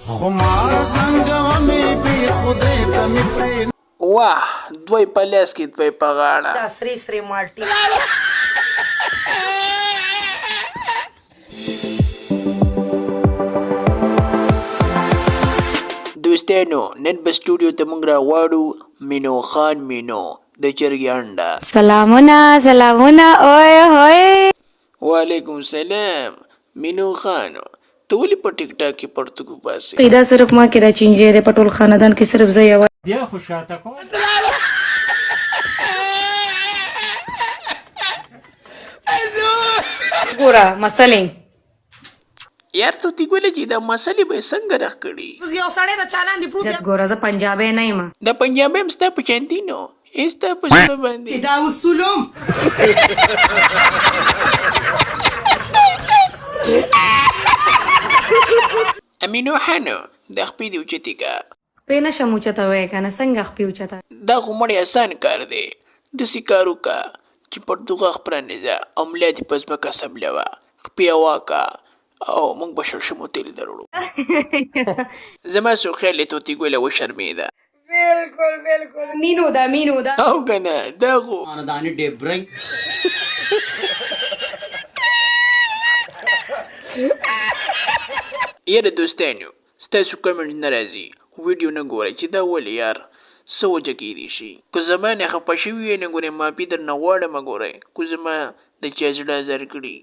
خمار څنګه مې بي خدای ته مې پرې واه دوی په لاس کې دوی په غاړه دا سری سری مالټي دوستانو نن په سټوډیو ته موږ راغواړو مینو خان مینو د چرګې انډه. سلامونه اوه هوی. وعلیکم السلام مینو خانو ته ولې په ټیک ټاک کې پرتګو باسي؟ پیدا صرف ما کې را چینجې په ټول خاندان کې صرف زه یو بیا خو شاته کو ګوره مسلې یار ته تی ګولې چې دا مسلې به څنګه راکړي؟ یو سړی د چالان دی پروت جت ګوره زه پنجابی نه یم. د پنجابي هم ستا په شانتي نو ستا په زړه باندې دا وسولم امینو خانو د خپې دی اوچتې کا پې نشم اوچته وی کنه څنګه خپې اوچته دا خو مړی آسان کار دی داسې کار وکړه چې پر دغه خپرانیزه او ملا دې په ځمکه سملوه خپې هوا کا او موږ به شړشمو تیل دروړو. زما سو خیال یې توتي ګوله وشرمېده. مینو دا او کنه دا خو خاندانی ډېبرنګ یاره دوستانو ستاسو کمنټ نه راځي ویډیو نه ګورئ چې دا ولې یار څه وجه کیدی شي که زما نه خفه شوي یې نه ګورئ معافي درنه غواړم ګورئ که زما د چا زړه ازار کړي